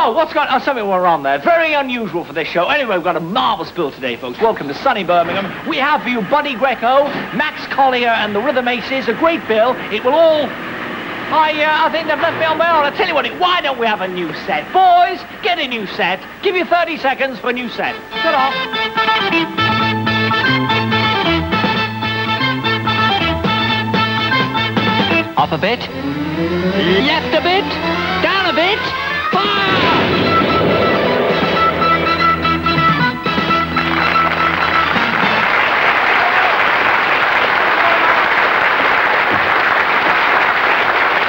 Oh, what's going on? Oh, something went wrong there. Very unusual for this show. Anyway, we've got a marvellous bill today, folks. Welcome to sunny Birmingham. We have for you Buddy Greco, Max Collier and the Rhythm Aces. A great bill. It will all... I think they've left me on my own. I'll tell you what, why don't we have a new set? Boys, get a new set. Give you 30 seconds for a new set. Shut off. Off a bit. Left a bit. Down a bit. Fire!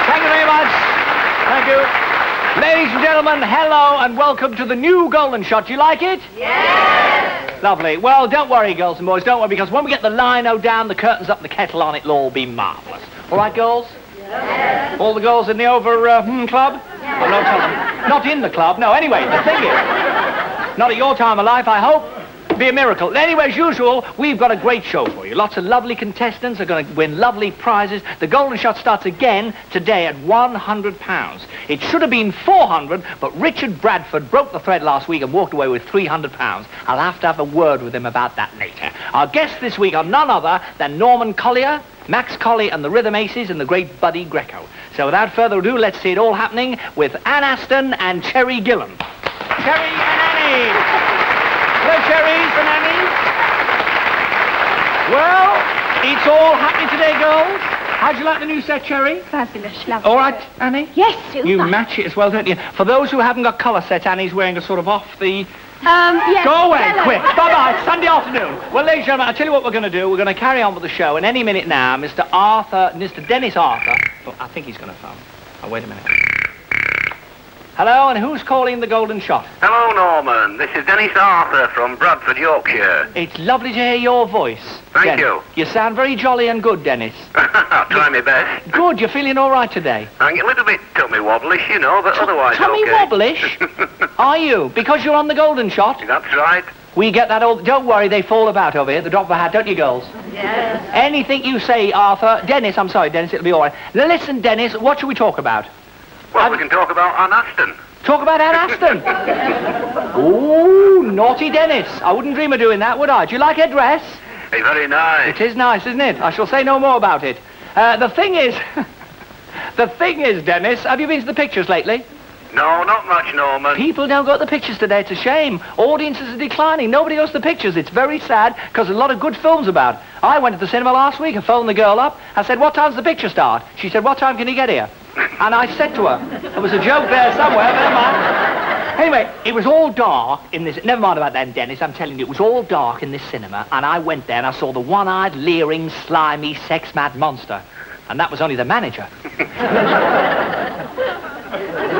Thank you very much. Thank you. Ladies and gentlemen, hello and welcome to the new Golden Shot. Do you like it? Yes! Lovely. Well, don't worry, girls and boys, don't worry, because when we get the lino down, the curtains up, the kettle on, it'll all be marvellous. All right, girls? Yes. All the girls in the club? Yes. Oh, no, tell them. Not in the club. No, anyway, the thing is, not at your time of life, I hope. It'd be a miracle. Anyway, as usual, we've got a great show for you. Lots of lovely contestants are going to win lovely prizes. The Golden Shot starts again today at £100. It should have been 400, but Richard Bradford broke the thread last week and walked away with £300. I'll have to have a word with him about that later. Our guests this week are none other than Norman Collier, Max Collier and the Rhythm Aces, and the great Buddy Greco. So without further ado, let's see it all happening with Ann Aston and Cherry Gillan. Cherry and Annie. Hello, Cherries and Annie. Well, it's all happening today, girls. How'd you like the new set, Cherry? Fabulous, lovely. All right, Annie? Yes, super. You match it as well, don't you? For those who haven't got colour sets, Annie's wearing a sort of off the... Yes. Go away, hello. quick. Bye-bye. Sunday afternoon. Well, ladies and gentlemen, I'll tell you what we're going to do. We're going to carry on with the show, and any minute now, Mr. Dennis Arthur... Oh, I think he's going to phone. Oh, wait a minute. Hello, and who's calling the Golden Shot? Hello, Norman. This is Dennis Arthur from Bradford, Yorkshire. It's lovely to hear your voice. Thank Dennis. you. You sound very jolly and good, Dennis. I'll try my best. Good, you're feeling all right today? I'm a little bit tummy-wobblish, you know, but otherwise Tummy okay. wobblish? Are you? Because you're on the Golden Shot? That's right. We get that all... Don't worry, they fall about over here, the drop of a hat, don't you, girls? Yes. Anything you say, Arthur... Dennis, I'm sorry, Dennis, it'll be all right. Now, listen, Dennis, what should we talk about? Well, we can talk about Ann Aston. Talk about Ann Aston. Ooh, naughty Dennis. I wouldn't dream of doing that, would I? Do you like her dress? Hey, very nice. It is nice, isn't it? I shall say no more about it. The thing is, Dennis, have you been to the pictures lately? No, not much, Norman. People don't go to the pictures today. It's a shame. Audiences are declining. Nobody goes to the pictures. It's very sad because there's a lot of good films about. I went to the cinema last week and phoned the girl up. I said, what time's the picture start? She said, what time can you get here? And I said to her, there was a joke there somewhere, but never mind. Anyway, it was all dark in this... Never mind about that, Dennis. I'm telling you, it was all dark in this cinema, and I went there and I saw the one-eyed, leering, slimy, sex-mad monster. And that was only the manager. I'm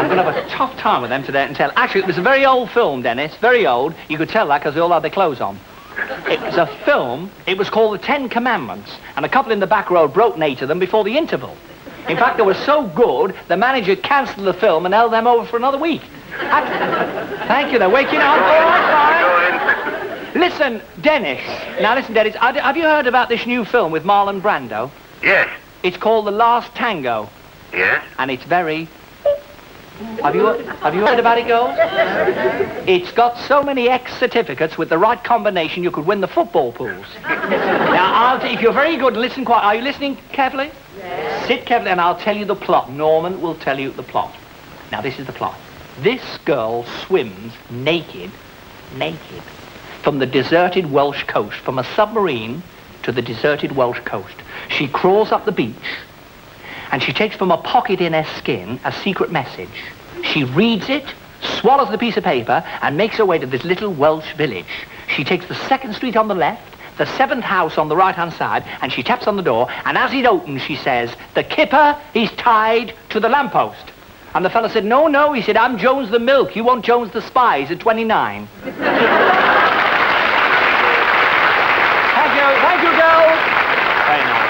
going to have a tough time with them today until... Actually, it was a very old film, Dennis. Very old. You could tell that because they all had their clothes on. It was a film. It was called The 10 Commandments. And a couple in the back row broke 8 of them before the interval. In fact, they were so good, the manager cancelled the film and held them over for another week. Thank you, they're waking up. All right, fine. Listen, Dennis. Now, listen, Dennis. Have you heard about this new film with Marlon Brando? Yes. It's called The Last Tango. Yes? And it's very... Have you heard about it, girls? It's got so many X certificates with the right combination you could win the football pools. Now, if you're very good, listen quiet. Are you listening carefully? Yes. Sit carefully and I'll tell you the plot. Norman will tell you the plot. Now, this is the plot. This girl swims naked, from the deserted Welsh coast, from a submarine to the deserted Welsh coast. She crawls up the beach, and she takes from a pocket in her skin a secret message. She reads it, swallows the piece of paper, and makes her way to this little Welsh village. She takes the 2nd street on the left, the 7th house on the right-hand side, and she taps on the door, and as it opens, she says, the kipper is tied to the lamppost. And the fellow said, no, no. He said, I'm Jones the Milk. You want Jones the Spy. He's at 29. Thank you, girls. Very nice.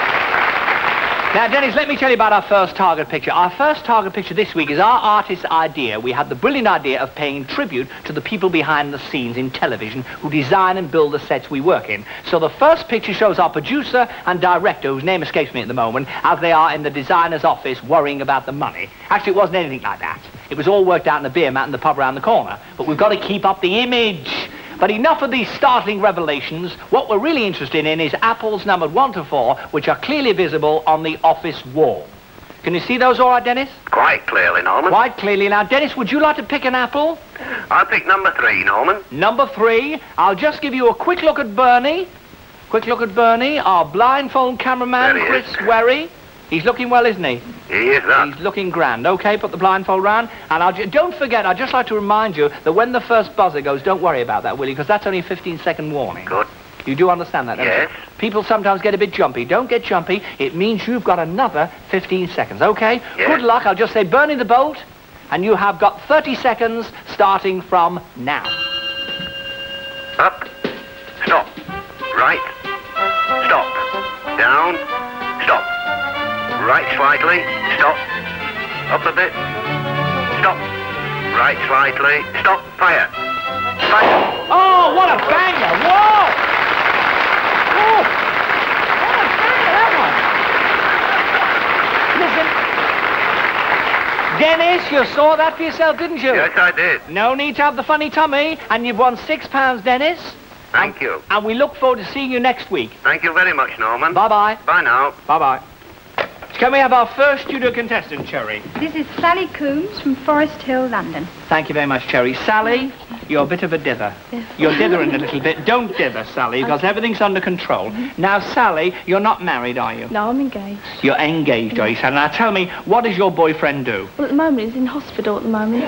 Now, Dennis, let me tell you about our first target picture. Our first target picture this week is our artist's idea. We had the brilliant idea of paying tribute to the people behind the scenes in television who design and build the sets we work in. So the first picture shows our producer and director, whose name escapes me at the moment, as they are in the designer's office worrying about the money. Actually, it wasn't anything like that. It was all worked out in the beer mat in the pub around the corner. But we've got to keep up the image. But enough of these startling revelations. What we're really interested in is apples numbered 1 to 4, which are clearly visible on the office wall. Can you see those all right, Dennis? Quite clearly, Norman. Quite clearly. Now, Dennis, would you like to pick an apple? I'll pick number 3, Norman. Number 3. I'll just give you a quick look at Bernie. Quick look at Bernie, our blindfold cameraman, There he is. Chris Werry. He's looking well, isn't he? He is that. He's looking grand. Okay, put the blindfold round. And don't forget, I'd just like to remind you that when the first buzzer goes, don't worry about that, will you? Because that's only a 15-second warning. Good. You do understand that, don't Yes. you? People sometimes get a bit jumpy. Don't get jumpy. It means you've got another 15 seconds, okay? Yes. Good luck. I'll just say Bernie the bolt, and you have got 30 seconds starting from now. Up. Stop. Right. Stop. Down. Stop. Right slightly. Stop. Up a bit. Stop. Right slightly. Stop. Fire. Fire. Oh, what a banger! Whoa! Oh, what a banger that was! Listen, Dennis, you saw that for yourself, didn't you? Yes, I did. No need to have the funny tummy, and you've won £6, Dennis. Thank you. And we look forward to seeing you next week. Thank you very much, Norman. Bye-bye. Bye now. Bye-bye. Can we have our first studio contestant, Cherry? This is Sally Coombs from Forest Hill, London. Thank you very much, Cherry. Sally, you're a bit of a dither. Yes. You're dithering a little bit. Don't dither, Sally, because everything's under control. Now, Sally, you're not married, are you? No, I'm engaged. You're engaged, are you, Sally? Now, tell me, what does your boyfriend do? Well, at the moment, he's in hospital at the moment.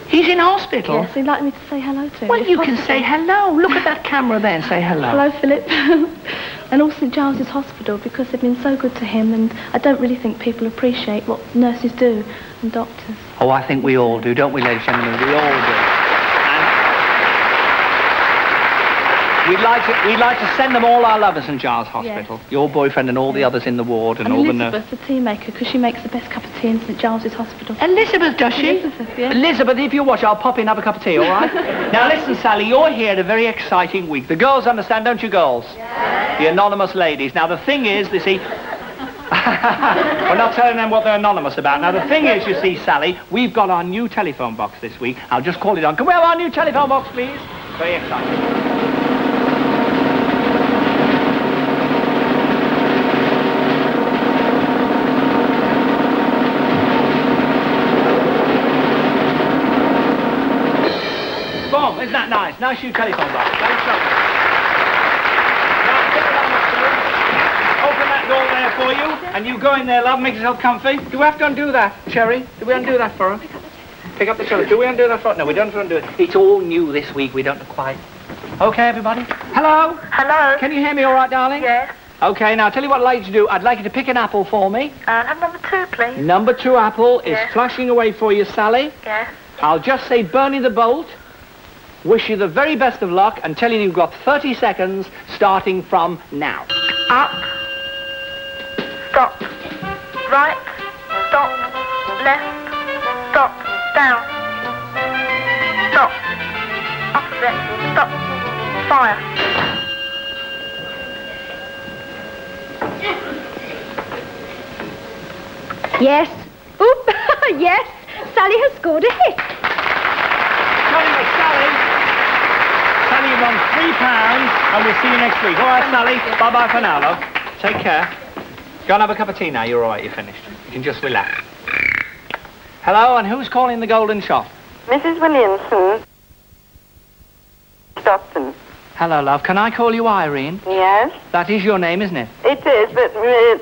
He's in hospital? Yes, he'd like me to say hello to him. Well, if you can possible. say hello. Look at that camera there and say hello. Hello, Philip. And also St Giles's Hospital, because they've been so good to him, and I don't really think people appreciate what nurses do and doctors. Oh, I think we all do, don't we, ladies and gentlemen? We all do. And we'd like to send them all our love at St Giles Hospital. Yes. Your boyfriend and all the others in the ward and all the nurses. Elizabeth, the tea maker, because she makes the best cup of tea in St Giles's Hospital. Elizabeth, does she? Elizabeth, yeah. Elizabeth, if you watch, I'll pop in and have a cup of tea, all right? Now, listen, Sally, you're here at a very exciting week. The girls understand, don't you, girls? Yes. The anonymous ladies. Now, the thing is, you see... We're not telling them what they're anonymous about. Now, the thing is, you see, Sally, we've got our new telephone box this week. I'll just call it on. Can we have our new telephone box, please? Very exciting. Boom, isn't that nice? Nice new telephone box. Very exciting. Now, get it on up to you. Open that door there for you, and you go in there, love, make yourself comfy. Do we have to undo that, Cherry? Do we undo that for her? Pick up the cello. Do we undo that for her? No, we don't undo it. It's all new this week. We don't quite. Okay, everybody. Hello? Hello? Can you hear me all right, darling? Yes. Okay, now, tell you what I'd like you to do. I'd like you to pick an apple for me. And number 2, please. Number 2 apple is Yes. flashing away for you, Sally. Yes. I'll just say Bernie the Bolt. Wish you the very best of luck and tell you you've got 30 seconds starting from now. Up. Stop. Right. Stop. Left. Stop. Down. Stop. Opposite. Stop. Fire. Yes. Oop. Yes. Sally has scored a hit. Coming with Sally. Sally, you've won £3 and we'll see you next week. All right, Sally. Bye-bye for now, love. Take care. Go and have a cup of tea now. You're all right. You're finished. You can just relax. Hello, and who's calling the Golden Shot? Mrs. Williamson. Stockton. Hello, love. Can I call you Irene? Yes. That is your name, isn't it? It is, but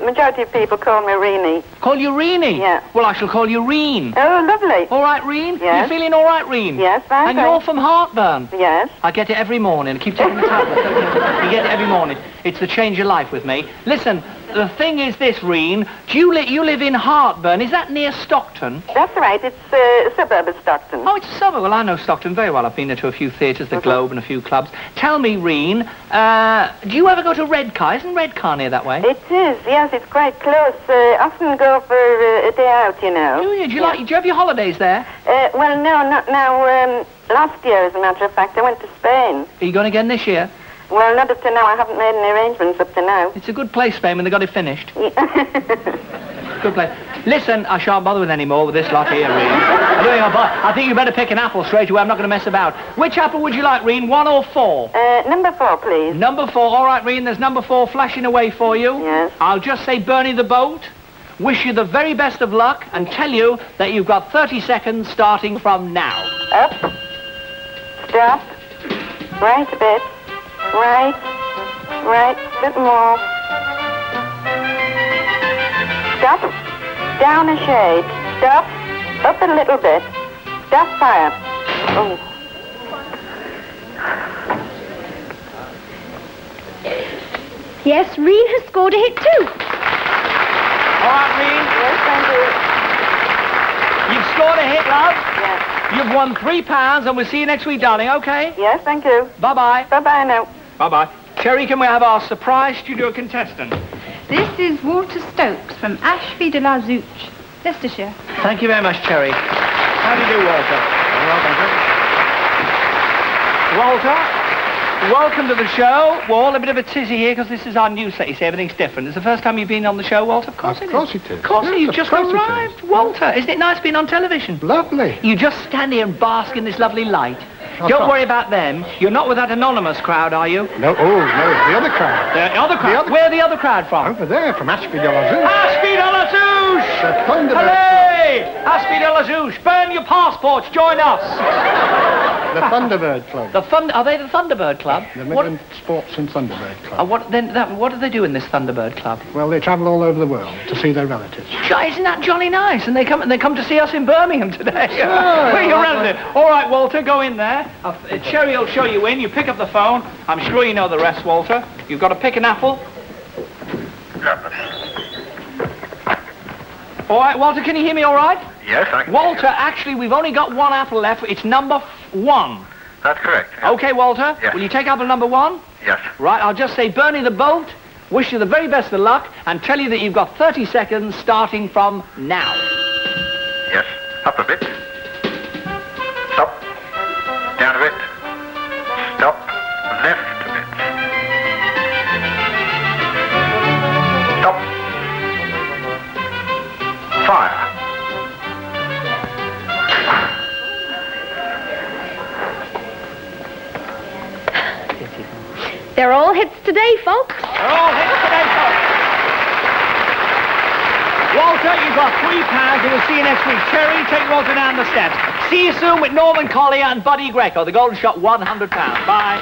majority of people call me Reenie. Call you Reenie? Yeah. Well, I shall call you Reen. Oh, lovely. All right, Reen? Yes. You feeling all right, Reen? Yes, fine. And you're from Heartburn? Yes. I get it every morning. I keep taking the tablet. You get it every morning. It's the change of life with me. Listen, the thing is this, Reen. You live in Heartburn. Is that near Stockton? That's right. It's a suburb of Stockton. Oh, it's a suburb. Well, I know Stockton very well. I've been there to a few theatres, the Globe and a few clubs. Tell me, Reen, do you ever go to Redcar? Isn't Redcar near that way? It is, yes, it's quite close. Often go for a day out, you know. Do you? Do you have your holidays there? Well, no, not now. Last year, as a matter of fact, I went to Spain. Are you going again this year? Well, not up to now. I haven't made any arrangements up to now. It's a good place, Spain, when they got it finished. Good place. Listen, I shan't bother with any more with this lot here, Reen. I think you better pick an apple straight away. I'm not going to mess about. Which apple would you like, Reen? 1 or 4? Number 4, please. Number 4. All right, Reen, there's number 4 flashing away for you. Yes. I'll just say Bernie the boat, wish you the very best of luck, and tell you that you've got 30 seconds starting from now. Up. Stop. Right a bit. Right. Right. A bit more. Stop. Down a shade. Stop. Up a little bit. Stop fire. Oh. Yes, Reen has scored a hit too. All right, Reen. Yes, thank you. You've scored a hit, love. Yes. You've won £3, and we'll see you next week, darling, okay? Yes, thank you. Bye-bye. Bye-bye now. Bye-bye. Cherry, can we have our surprise studio contestant? This is Walter Stokes from Ashby de la Zouch, Leicestershire. Thank you very much, Cherry. How do you do, Walter? Very well, thank you. Walter, welcome to the show. We're all a bit of a tizzy here because this is our new set. You see, everything's different. It's the first time you've been on the show, Walter? Of course it is. Of course it is. Of course, Yes, you've of just course it arrived. Walter, isn't it nice being on television? Lovely. You just stand here and bask in this lovely light. That's Don't right. worry about them. You're not with that anonymous crowd, are you? No, oh, no, it's the other crowd. The other crowd? Where's the other crowd from? Over there, from Ashby de la Zouch. Ashby de la Zouch! The Thunderbird Hooray! Ashby de la Zouch, burn your passports, join us! The Thunderbird Club. Are they the Thunderbird Club? The Midland Sports and Thunderbird Club. What do they do in this Thunderbird Club? Well, they travel all over the world to see their relatives. Isn't that jolly nice? And they come to see us in Birmingham today. Where your relative? All right, Walter, go in there. Cherry will show you in. You pick up the phone. I'm sure you know the rest, Walter. You've got to pick an apple. All right, Walter, can you hear me all right? Yes, I can. Walter, actually, we've only got 1 apple left. It's number 1. That's correct. Yeah. Okay, Walter? Yes. Will you take apple number 1? Yes. Right, I'll just say Bernie the boat, wish you the very best of luck, and tell you that you've got 30 seconds starting from now. Yes. Up a bit. Stop. Down a bit. Stop. Left a bit. Stop. Fire. They're all hits today, folks. They're all hits today, folks. Walter, you've got £3, and we'll see you next week. Cherry, take Walter down the steps. See you soon with Norman Collier and Buddy Greco. The Golden Shot, £100. Bye.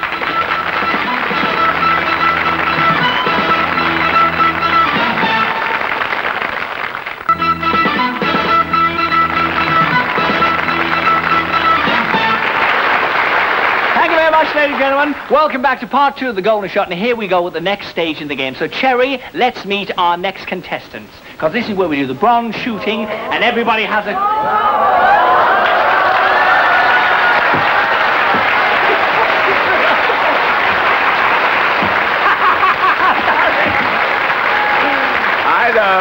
Thank you very much, ladies and gentlemen. Welcome back to part 2 of the Golden Shot, and here we go with the next stage in the game. So, Cherry, let's meet our next contestants, because this is where we do the bronze shooting, and everybody has a...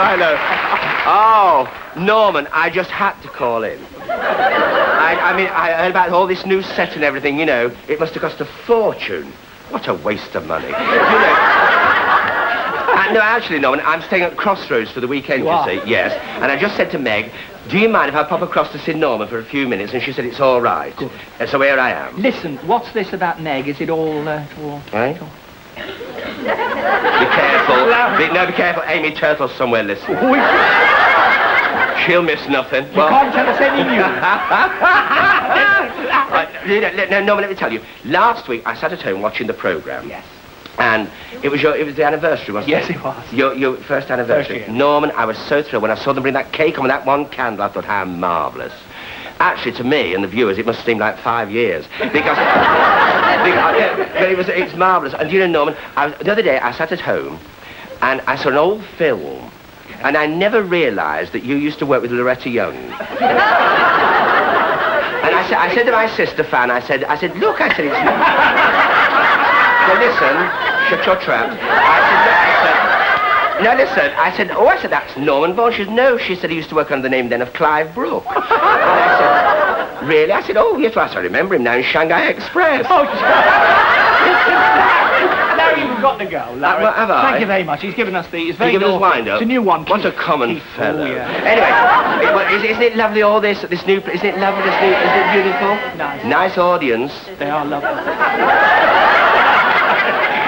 I know. Oh, Norman, I just had to call in. I mean, I heard about all this new set and everything, you know. It must have cost a fortune. What a waste of money. You know. No, actually, Norman, I'm staying at Crossroads for the weekend, you see. Yes. And I just said to Meg, do you mind if I pop across to see Norman for a few minutes? And she said it's all right. Good. And so here I am. Listen, what's this about Meg? Is it all... Right? Be careful. Be careful. Amy Turtle's somewhere listening. She'll miss nothing. You can't tell us any news. No, Norman, let me tell you. Last week, I sat at home watching the programme. Yes. And it was the anniversary, wasn't it? Yes, it was. Your first anniversary. First year. Norman, I was so thrilled when I saw them bring that cake on with that one candle. I thought, how marvellous. Actually, to me and the viewers, it must seem like 5 years. Because it's marvellous. And you know, Norman, the other day I sat at home and I saw an old film, and I never realised that you used to work with Loretta Young. And I said to my sister, Fan, I said, look, I said, it's not. So listen, shut your trap. I said, that's Norman Vaughan. She said, no, she said he used to work under the name then of Clive Brook. And I said, really? I said, oh, yes, well, I remember him now in Shanghai Express. Oh, now you've got to go, Larry. Well, have I? Thank you very much. He's given us the... It's very He's given us naughty. wind-up? It's a new one. What a common fellow. Oh, yeah. Anyway, isn't it lovely, all this new... Isn't it lovely, isn't it beautiful? Nice. Nice audience. They are lovely.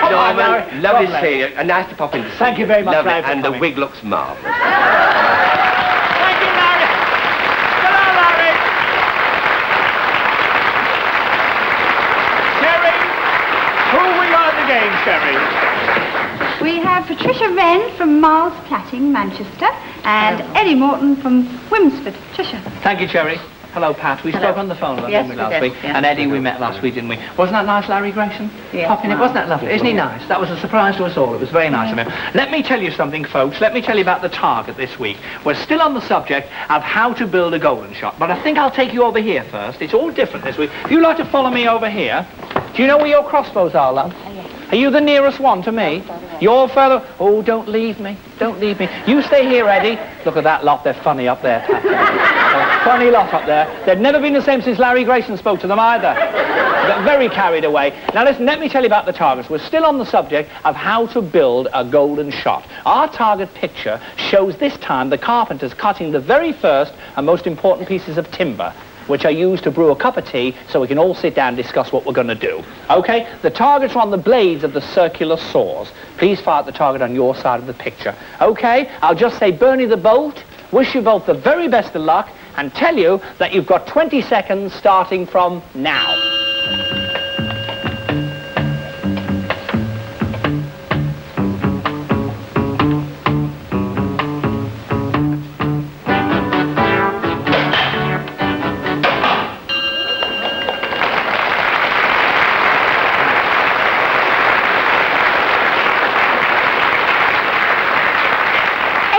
Norman, lovely to see you. And nice to pop in to see Thank you very much, Lovely. Larry, for And the coming. wig looks marvellous. Thank you, Larry. Hello, Larry. Sherry, who have we got at the game, Sherry? We have Patricia Wren from Miles Platting, Manchester, and Eddie Morton from Wimsford, Cheshire. Thank you, Cherry. Hello, Pat. We spoke on the phone Yes, didn't we, we last did, week. yeah. And Eddie we met last week, didn't we? Wasn't that nice, Larry Grayson? Yes, Popping in. wow. Wasn't that lovely? Isn't he nice? That was a surprise to us all. It was very nice of him. Let me tell you something, folks. Let me tell you about the target this week. We're still on the subject of how to build a golden shot, but I think I'll take you over here first. It's all different this week. If you'd like to follow me over here. Do you know where your crossbows are, love? Are you the nearest one to me? You're further... Oh, don't leave me. Don't leave me. You stay here, Eddie. Look at that lot. They're funny up there. Funny lot up there. They've never been the same since Larry Grayson spoke to them either. Got very carried away. Now, listen, let me tell you about the targets. We're still on the subject of how to build a golden shot. Our target picture shows this time the carpenters cutting the very first and most important pieces of timber, which are used to brew a cup of tea so we can all sit down and discuss what we're going to do. Okay? The targets are on the blades of the circular saws. Please fire at the target on your side of the picture. Okay? I'll just say Bernie the Bolt, wish you both the very best of luck, and tell you that you've got 20 seconds starting from now.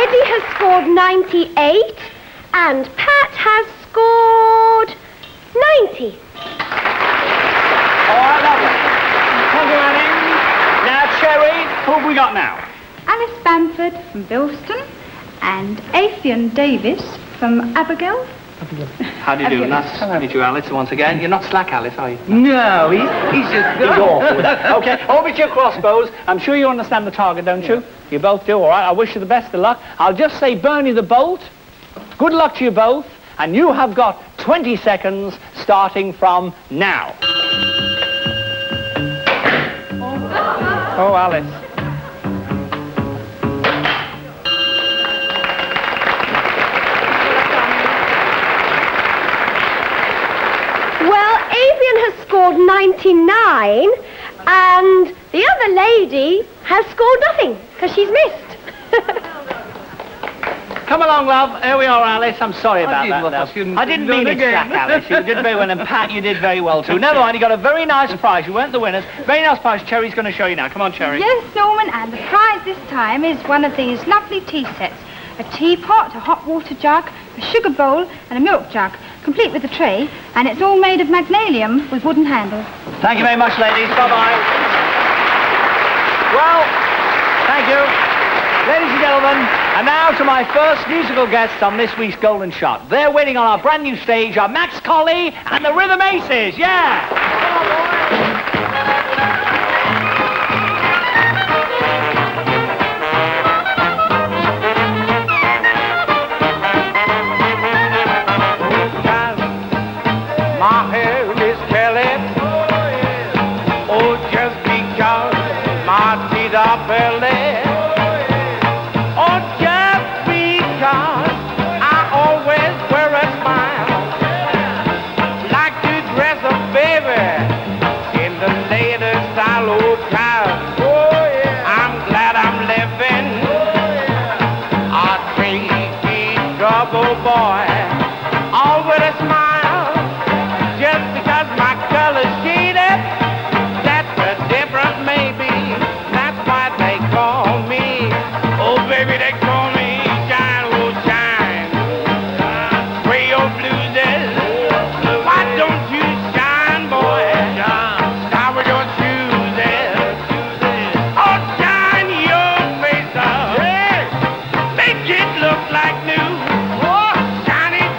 Eddie has scored 98 and Pat has scored 90. All right, lovely. Thank you, Annie. Now, Cherry, who have we got now? Alice Bamford from Bilston, and Afian Davis from Abigail. How do you do? Nice to meet you, Alice, once again. You're not slack, Alice, are you? No, he's just... He's awful. Okay, over to your crossbows. I'm sure you understand the target, don't you? You both do, all right. I wish you the best of luck. I'll just say Bernie the Bolt. Good luck to you both. And you have got 20 seconds starting from now. Oh, Alice. Well, Avian has scored 99 and the other lady has scored nothing because she's missed. Come along, love. Here we are, Alice. I'm sorry about that, love. I didn't mean it, slack, Alice. You did very well, and Pat, you did very well, too. Never mind, you got a very nice prize. You weren't the winners. Very nice prize. Cherry's going to show you now. Come on, Cherry. Yes, Norman, and the prize this time is one of these lovely tea sets. A teapot, a hot water jug, a sugar bowl, and a milk jug, complete with a tray, and it's all made of magnesium with wooden handles. Thank you very much, ladies. Bye-bye. Well, thank you. Ladies and gentlemen, and now to my first musical guests on this week's Golden Shot. They're waiting on our brand new stage are Max Colley and the Rhythm Aces. Yeah! My hair is curly, oh, just because my teeth are pearly. Oh, just because I always wear a smile, like to dress a baby in the latest style, oh, child. I'm glad I'm living a three-feet trouble boy, all with a smile. Just because my color's shaded, that's a different maybe. That's why they call me, oh baby, they call me Shine, oh Shine. Gray or blues, why don't you shine, boy? Start with your shoes, oh shine your face up, make it look like new. Shine it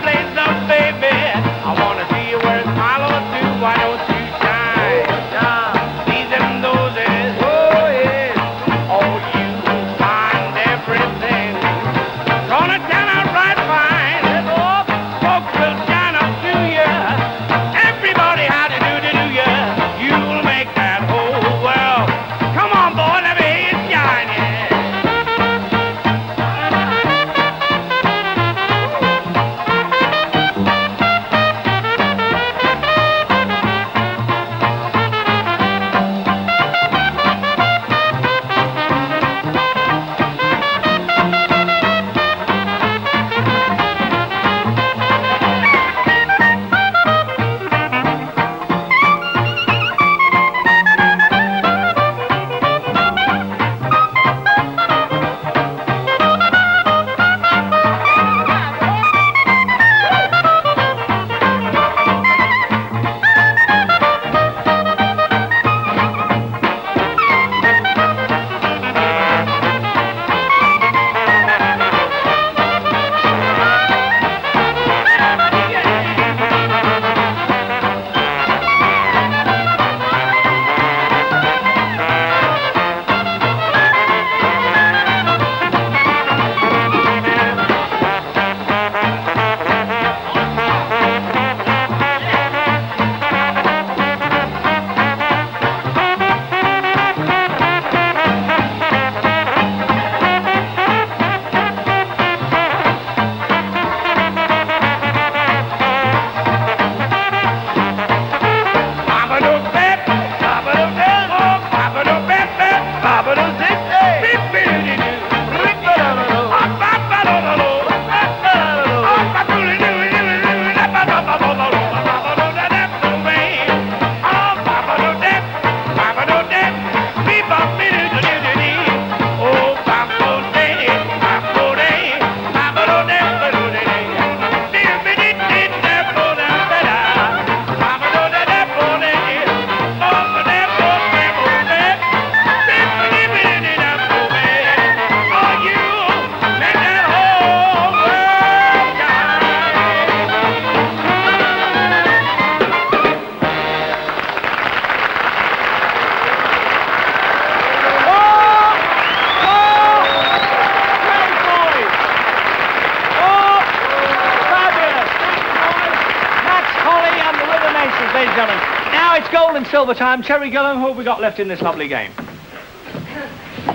Gillen. Now it's gold and silver time. Cherry Gillen, who have we got left in this lovely game?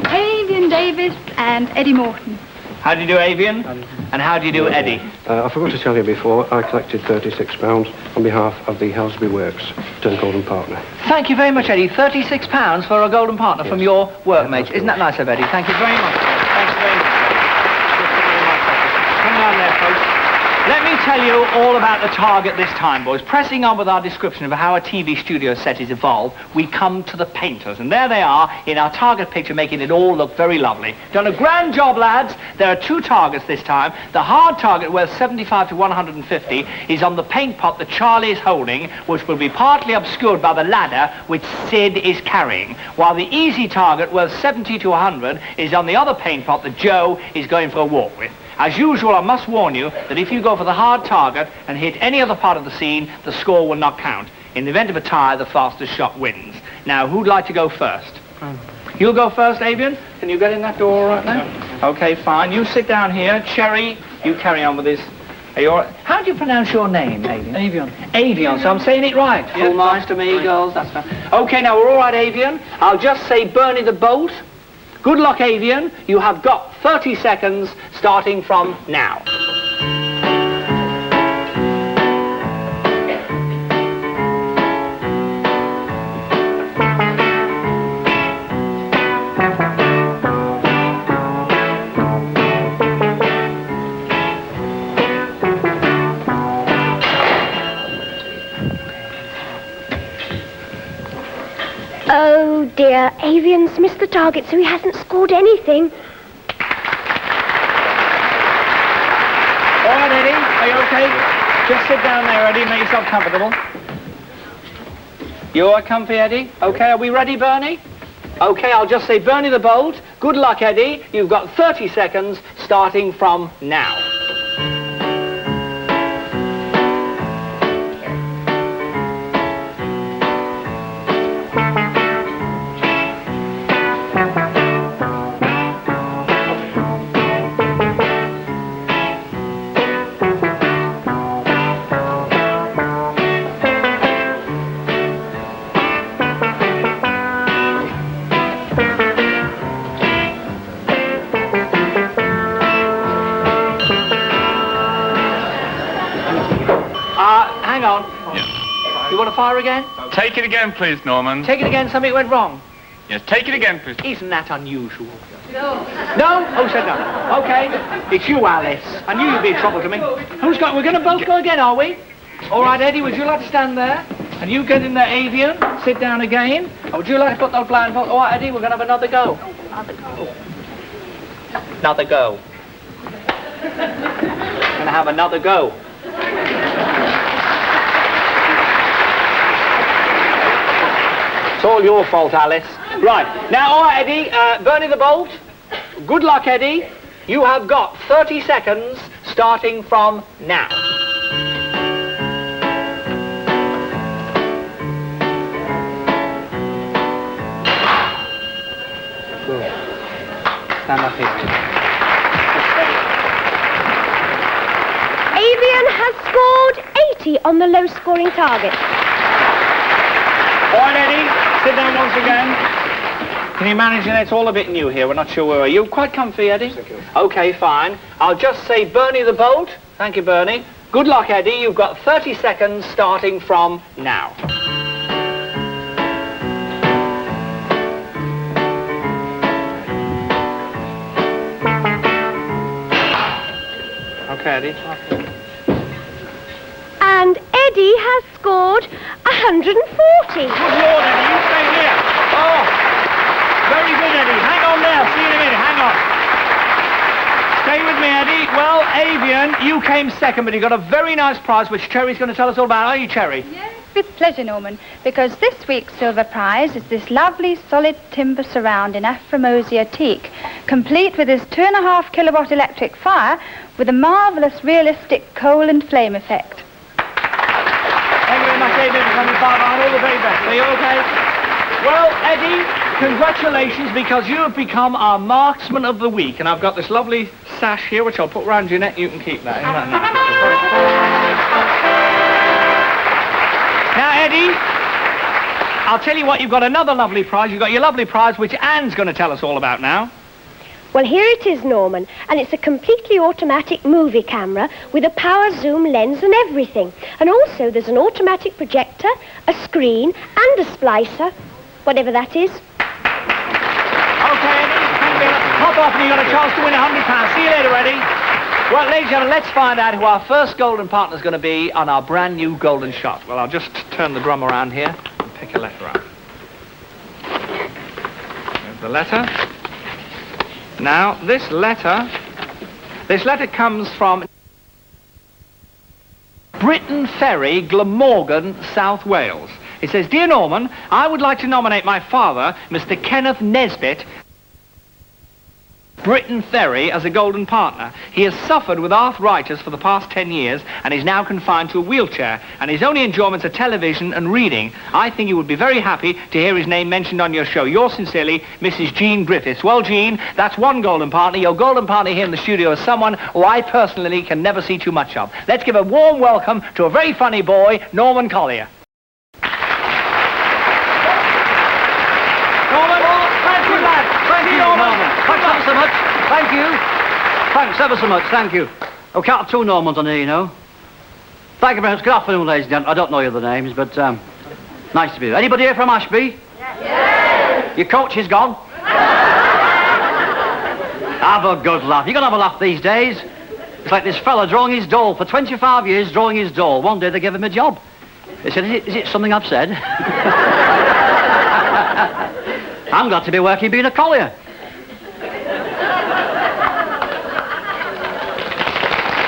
Avian Davis and Eddie Morton. How do you do, Avian? And how do you do, Eddie? I forgot to tell you before, I collected £36 on behalf of the Helsby Works, Turn Golden Partner. Thank you very much, Eddie. £36 for a golden partner from your workmates. Isn't that nice of Eddie? Thank you very much. Thanks very much. Hang on there, folks. Let me tell you all about the target this time, boys. Pressing on with our description of how a TV studio set is evolved, we come to the painters. And there they are in our target picture, making it all look very lovely. Done a grand job, lads. There are 2 targets this time. The hard target, worth 75 to 150, is on the paint pot that Charlie is holding, which will be partly obscured by the ladder which Sid is carrying. While the easy target, worth 70 to 100, is on the other paint pot that Joe is going for a walk with. As usual, I must warn you that if you go for the hard target and hit any other part of the scene, the score will not count. In the event of a tie, the fastest shot wins. Now, who'd like to go first? You'll go first, Avian? Can you get in that door right now? Yeah. Okay, fine. You sit down here. Cherry, you carry on with this. Are you all right? How do you pronounce your name, Avian? Avian. Avian, so I'm saying it right. Yeah, Full marks to me, girls. That's fine. Okay, now we're all right, Avian. I'll just say Bernie the boat. Good luck, Avian. You have got 30 seconds starting from now. Oh dear, Avian's missed the target, so he hasn't scored anything. All right, Eddie, are you okay? Just sit down there, Eddie, make yourself comfortable. You all right, comfy, Eddie? Okay, are we ready, Bernie? Okay, I'll just say Bernie the bolt. Good luck, Eddie. You've got 30 seconds starting from now. Hang on. Yes. You want to fire again? Take it again, please, Norman. Take it again, something went wrong. Yes, take it again, please. Isn't that unusual? No. No? Oh, said no. Okay. It's you, Alice. I knew you'd be in trouble to me. Who's got... We're going to both go again, are we? All right, Eddie, would you like to stand there? And you get in there, Avian. Sit down again. Or would you like to put those blindfolds... All right, Eddie, we're going to have another go. Another go. Another go. Going to have another go. It's all your fault, Alice. Right. Now, all right, Eddie, Bernie the bolt. Good luck, Eddie. You have got 30 seconds starting from now. Good. Stand up here. Avian has scored 80 on the low-scoring target. All right, Eddie, sit down once again. Can you manage it? It's all a bit new here. We're not sure where. Are you quite comfy, Eddie? Thank you. Okay, fine. I'll just say Bernie the bolt. Thank you, Bernie. Good luck, Eddie. You've got 30 seconds starting from now. Okay, Eddie. And Eddie has scored 140. Good Lord, Eddie, you stay here. Oh, very good, Eddie. Hang on there. See you in a minute. Hang on. Stay with me, Eddie. Well, Avian, you came second, but you got a very nice prize, which Cherry's going to tell us all about. Are you, Cherry? Yes, with pleasure, Norman, because this week's silver prize is this lovely solid timber surround in Aframosia teak, complete with this 2.5 kilowatt electric fire with a marvellous realistic coal and flame effect. Thank you very much, David, for coming by, and all the very best. Are you okay? Well, Eddie, congratulations, because you have become our marksman of the week, and I've got this lovely sash here, which I'll put round your neck. You can keep that. Isn't that nice? Now, Eddie, I'll tell you what, you've got another lovely prize. You've got your lovely prize, which Anne's going to tell us all about now. Well, here it is, Norman, and it's a completely automatic movie camera with a power zoom lens and everything. And also there's an automatic projector, a screen, and a splicer, whatever that is. Okay, Eddie, pop off and you've got a chance to win £100. See you later, Eddie. Well, ladies and gentlemen, let's find out who our first golden partner is going to be on our brand new golden shot. Well, I'll just turn the drum around here and pick a letter out. There's the letter. Now, this letter comes from Britton Ferry, Glamorgan, South Wales. It says, Dear Norman, I would like to nominate my father, Mr. Kenneth Nesbitt, Britton Ferry, as a golden partner. He has suffered with arthritis for the past 10 years and is now confined to a wheelchair, and his only enjoyments are television and reading. I think you would be very happy to hear his name mentioned on your show. Yours sincerely, Mrs. Jean Griffiths. Well, Jean, that's one golden partner. Your golden partner here in the studio is someone who I personally can never see too much of. Let's give a warm welcome to a very funny boy, Norman Collier. Norman, thank you, lad. Thank you, Norman. Thanks ever so much. Thank you. Thanks ever so much. Thank you. Oh, can't have two Normans on here, you know. Thank you very much. Good afternoon, ladies and gentlemen. I don't know your other names, but nice to be here. Anybody here from Ashby? Yes. Your coach is gone? Have a good laugh. You're going to have a laugh these days. It's like this fella drawing his doll. For 25 years, drawing his doll. One day they gave him a job. They said, is it something I've said? I'm glad to be working being a collier.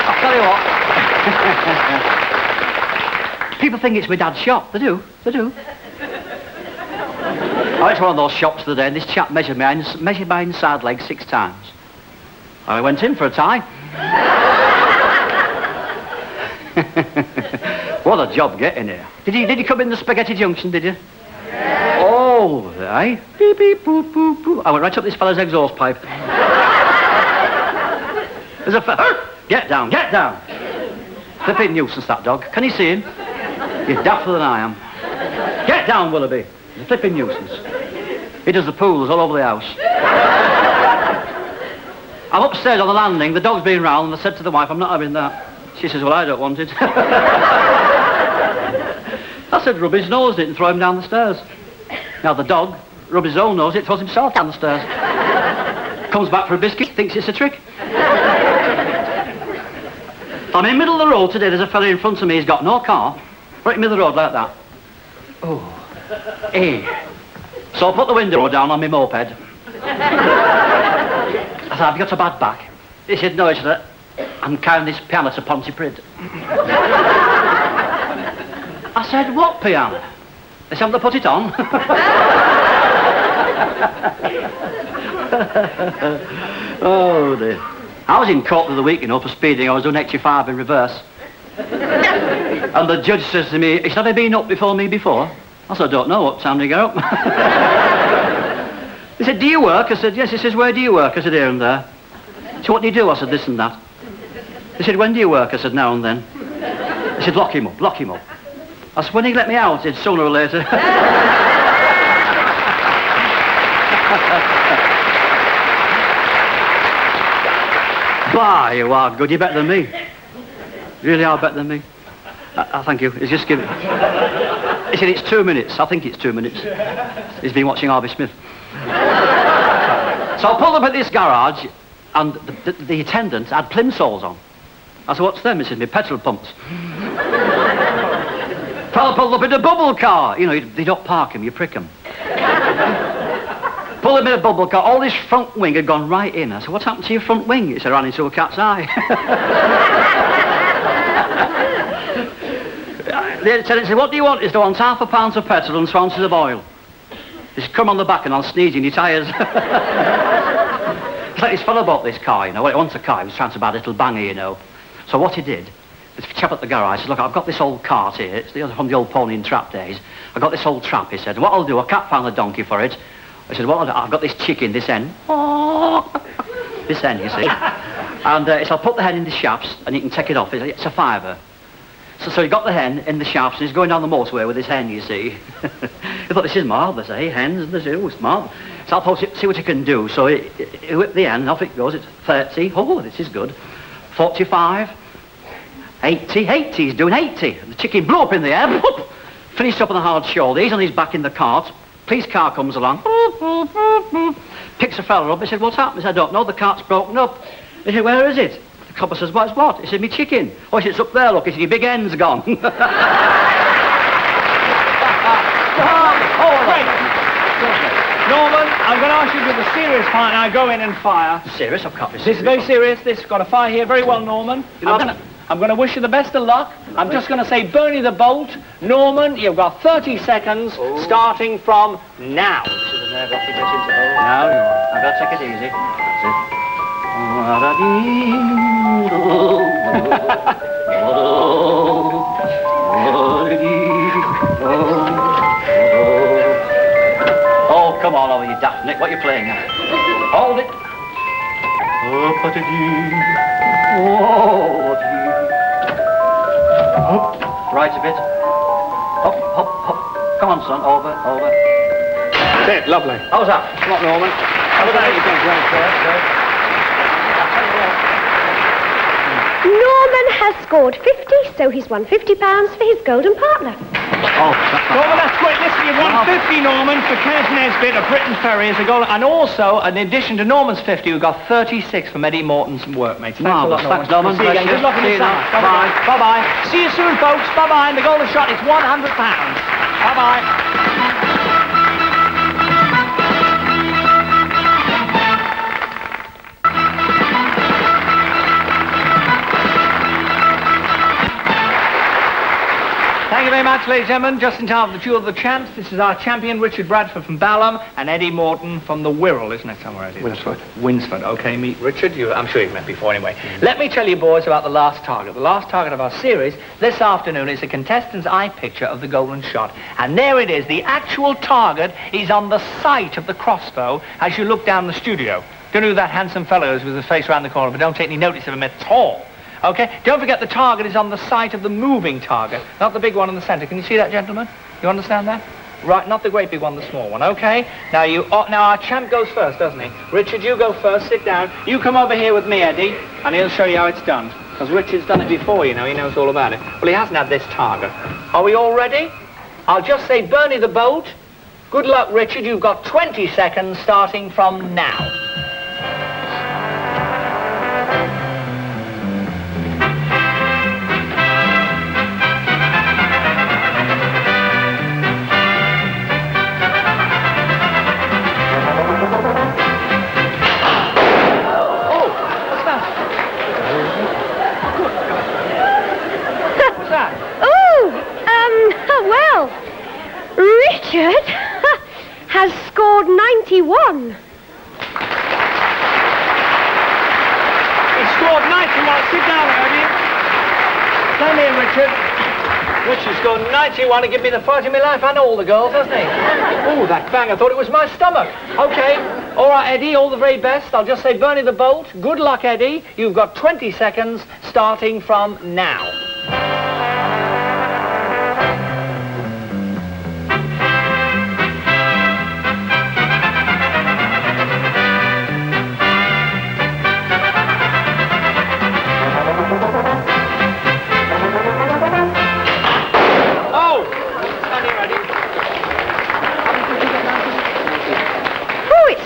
I'll tell you what. People think it's my dad's shop. They do. They do. Oh, it's one of those shops today, and this chap measured my inside leg 6 times. I went in for a tie. What a job getting here. Did you come in the Spaghetti Junction, did you? Yeah. Oh, aye. Beep, beep, boop, boop, boop. I went right up this fella's exhaust pipe. There's a fella. Get down, get down. Flipping nuisance, that dog. Can you see him? You're dafter than I am. Get down, Willoughby. He's a flipping nuisance. He does the pools all over the house. I'm upstairs on the landing, the dog's been round, and I said to the wife, I'm not having that. She says, well, I don't want it. I said, rub his nose in it and throw him down the stairs. Now the dog, rub his own nose in it, throws himself down the stairs. Comes back for a biscuit, thinks it's a trick. I'm in the middle of the road today, there's a fella in front of me, he's got no car. Right in the middle of the road like that. Oh. Hey. So I put the window down on my moped. I said, have you got a bad back? He said, no. He said, I'm carrying this piano to Pontypridd. I said, what piano? They said, to put it on. Oh, dear. I was in court the other week, you know, for speeding. I was doing 85 in reverse. And the judge says to me, have you been up before me before? I said, I don't know. What time do you get up? He said, do you work? I said, yes. He says, where do you work? I said, here and there. So what do you do? I said, this and that. He said, when do you work? I said, now and then. He said, lock him up, lock him up. I said, when he let me out? He said, sooner or later. Bah, you are good. You're better than me. You really are better than me. Thank you. He's just giving... He said, it's 2 minutes. I think it's 2 minutes. He's been watching Harvey Smith. So I pulled up at this garage, and the attendant had plimsolls on. I said, what's them? He said, my petrol pumps. Fella pulled up in a bubble car. You know, they don't park him, you prick him. Pulled him in a bubble car. All this front wing had gone right in. I said, what's happened to your front wing? He said, I ran into a cat's eye. The attendant said, what do you want? He said, I want £0.5 pound of petrol and 2 ounces of oil. He said, come on the back and I'll sneeze in your tyres. It's like this fellow bought this car, you know. Well, he wants a car. He was trying to buy a little banger, you know. So what he did, this chap at the garage said, look, I've got this old cart here. It's from the old pony and trap days. I've got this old trap, he said. What I'll do, I can't find the donkey for it. I said, what I'll do, I've got this chicken, this hen. This hen, you see. And he said, I'll put the hen in the shafts and you can take it off. It's a £5. So he got the hen in the shafts and he's going down the motorway with his hen, you see. He thought, this is marvellous, eh? Hens, this is, it's marvellous. So I thought, see what he can do. So he whipped the hen, and off it goes. It's 30. Oh, this is good. 45. 80. 80. He's doing 80. The chicken blew up in the air. Whoop, finished up on the hard shoulder. He's on his back in the cart. Police car comes along. Picks a fella up. He said, what's happened? He said, I don't know. The cart's broken up. He said, where is it? The copper says, what's what? He said, me chicken. Oh, he said, it's up there, look. He said, your big hen's gone. Great. Norman, I'm going to ask you to do the serious part now. Go in and fire. Serious? I've got this. This is very serious. This got to fire here very well, Norman. I'm going to wish you the best of luck. I'm just going to say Bernie the Bolt. Norman, you've got 30 seconds starting from now. This is the nerve off you get into. No, I've got to take it easy. That's it. Oh, come on over, you daft Nick. What are you playing at? Hold it. Up. Right a bit. Hop, hop, hop. Come on, son. Over. That's it, lovely. How's that? Come on, Norman. How's that? You've done great, sir. Norman has scored 50, so he's won £50 for his golden partner. Oh, Norman, that's great. Listen, you've won 50, Norman, for Kenneth Nesbitt of Britain Ferry as a goal. And also, in addition to Norman's 50, we've got 36 for Eddie Morton's workmates. Marvellous. Thanks, Norman. See you again. Good luck in the summer. Bye. Bye-bye. See you soon, folks. Bye-bye. And the golden shot is £100. Bye-bye. Thank you very much, ladies and gentlemen. Just in time for the Duel of the Champs. This is our champion, Richard Bradford from Balham, and Eddie Morton from the Wirral, isn't it, somewhere? Winsford. Winsford. Okay, meet Richard. I'm sure you've met before anyway. Let me tell you, boys, about the last target. The last target of our series this afternoon is a contestant's eye picture of the golden shot. And there it is. The actual target is on the sight of the crossbow as you look down the studio. Don't do that handsome fellow with his face round the corner, but don't take any notice of him at all. Okay? Don't forget the target is on the sight of the moving target, not the big one in the centre. Can you see that, gentlemen? You understand that? Right, not the great big one, the small one, okay? Now our champ goes first, doesn't he? Richard, you go first, sit down. You come over here with me, Eddie, and he'll show you how it's done. Because Richard's done it before, you know, he knows all about it. Well, he hasn't had this target. Are we all ready? I'll just say Bernie the Boat. Good luck, Richard. You've got 20 seconds starting from now. Well, Richard has scored 91. He scored 91. Sit down, Ernie. Come here, Richard. Richard scored 91 and give me the fight of my life and all the girls, hasn't he? Oh, that bang. I thought it was my stomach. Okay. All right, Eddie, all the very best. I'll just say Bernie the Bolt. Good luck, Eddie. You've got 20 seconds starting from now.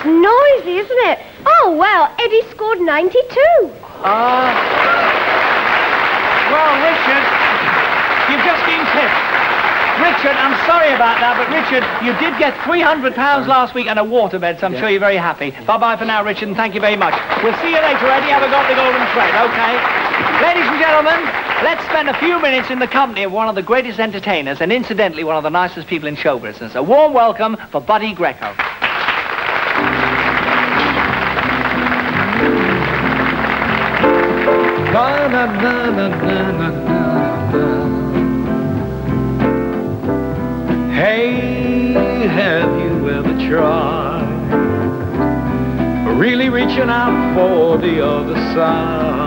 Noisy, isn't it? Oh, well, Eddie scored 92. Well, Richard, you've just been tipped. Richard, I'm sorry about that, but Richard, you did get £300 last week and a waterbed, so I'm sure you're very happy. Bye-bye for now, Richard, and thank you very much. We'll see you later, Eddie. Have a got the golden thread, okay? Ladies and gentlemen, let's spend a few minutes in the company of one of the greatest entertainers and incidentally one of the nicest people in show business. A warm welcome for Buddy Greco. Na, na, na, na, na, na, na. Hey, have you ever tried really reaching out for the other side?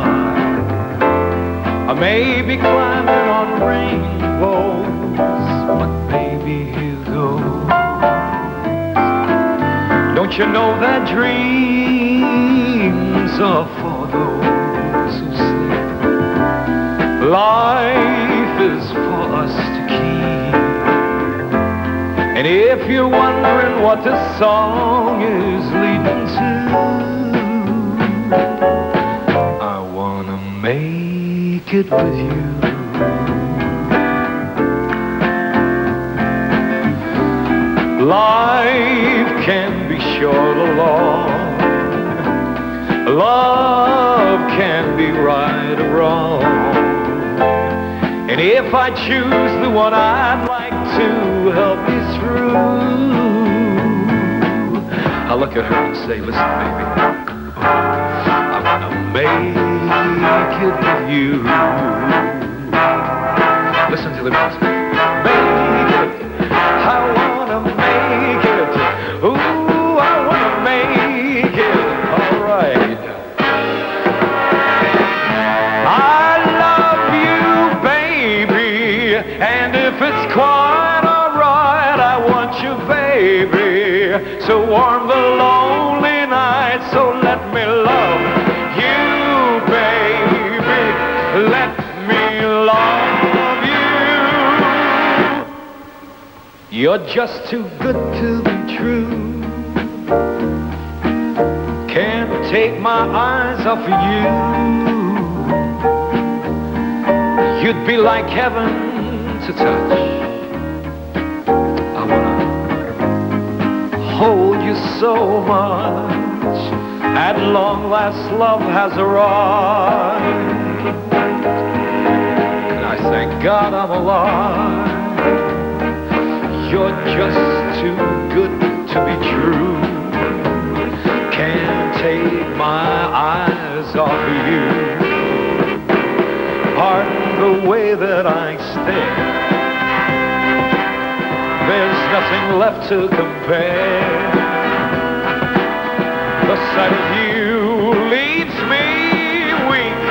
I may be climbing on rainbows, but baby, here goes. Don't you know that dreams are for those who sleep? Life is for us to keep. And if you're wondering what this song is leading to, I wanna make it with you. Life can be short or long. Love can be right or wrong. And if I choose the one I'd like to help you through, I'll look at her and say, listen, baby, I wanna make it with you. Listen to the music. Make it. I wanna make it. Ooh, I wanna make it. All right. I love you, baby, and if it's quite all right, I want you, baby, to warm the lonely night. So let me love you, baby. Let me love you. You're just too good to be true. Can't take my eyes off of you. You'd be like heaven to touch. I wanna hold you so much. At long last, love has arrived. And I thank God I'm alive. You're just too good to be true. Can't take my eyes off of you. Pardon the way that I stare. There's nothing left to compare. The sight of you leaves me weak.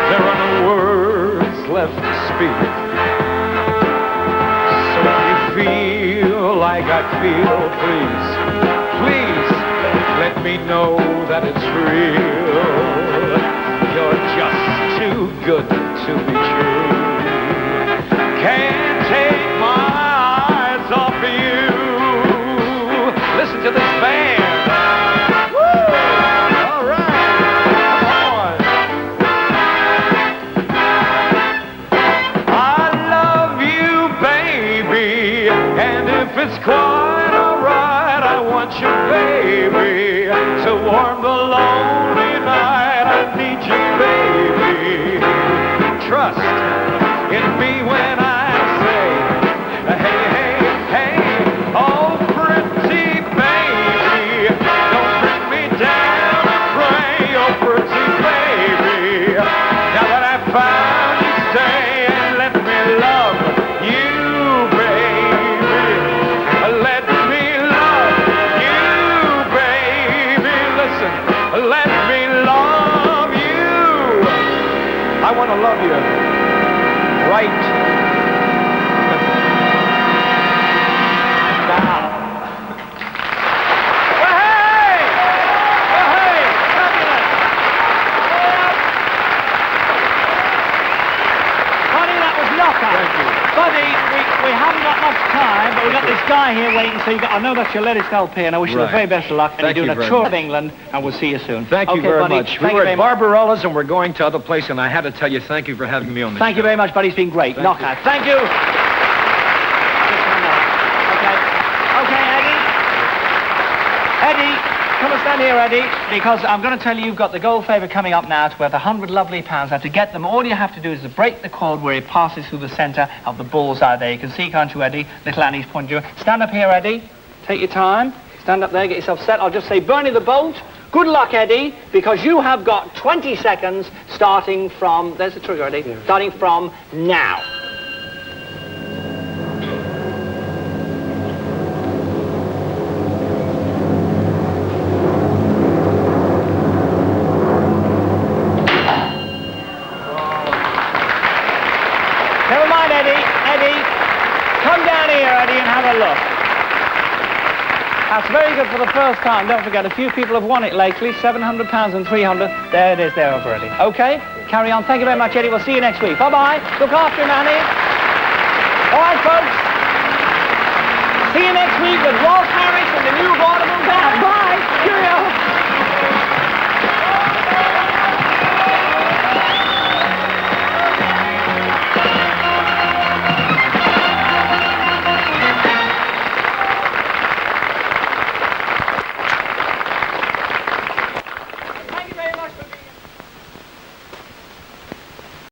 There are no words left to speak. So if you feel like I feel, please, please let me know that it's real. You're just too good to be true. Can't take my eyes off of you. Listen to this band. Woo! All right. Come on. I love you, baby, and if it's quite all right, I want you, baby, to warm the lonely night. I need you, baby. Trust in me when I say, hey, hey, hey, oh, pretty baby, don't bring me down and pray, oh, pretty baby. Now that I've found you, stay and let me love you, baby. Let me love you, baby. Listen, let me love you. I want to love you right now. Well, hey! Well, hey! Fabulous! Buddy, that was knockout. Thank you. Buddy, we haven't got much time, but we've got this guy here waiting, so I know that's your latest LP, and I wish you the Right. very best of luck. And Thank you're you doing a very tour much. of England, and we'll see you soon. Thank you Okay, very buddy. much. We Thank were you at very much. Barbarella's and we're going to other places, and I had to tell you thank you for having me on the show. Thank you very much, buddy. It's been great. Thank Knockout. Thank you. Okay, Eddie. Eddie, come and stand here, Eddie, because I'm going to tell you you've got the gold favour coming up now. It's worth £100 lovely pounds. Now, to get them, all you have to do is to break the cord where it passes through the centre of the bullseye there. You can see, can't you, Eddie? Little Annie's pointing you. Stand up here, Eddie. Take your time. Stand up there, get yourself set. I'll just say, Bernie the Bolt, good luck, Eddie, because you have got 20 seconds starting from, there's the trigger, Eddie, starting from now. Never mind, Eddie. Eddie, come down here, Eddie, and have a look. That's very good for the first time. Don't forget, a few people have won it lately, £700 and 300. There it is there already. Okay, carry on. Thank you very much, Eddie. We'll see you next week. Bye-bye. Look after him, Annie. All right, folks. See you next week with Rolf Harris and the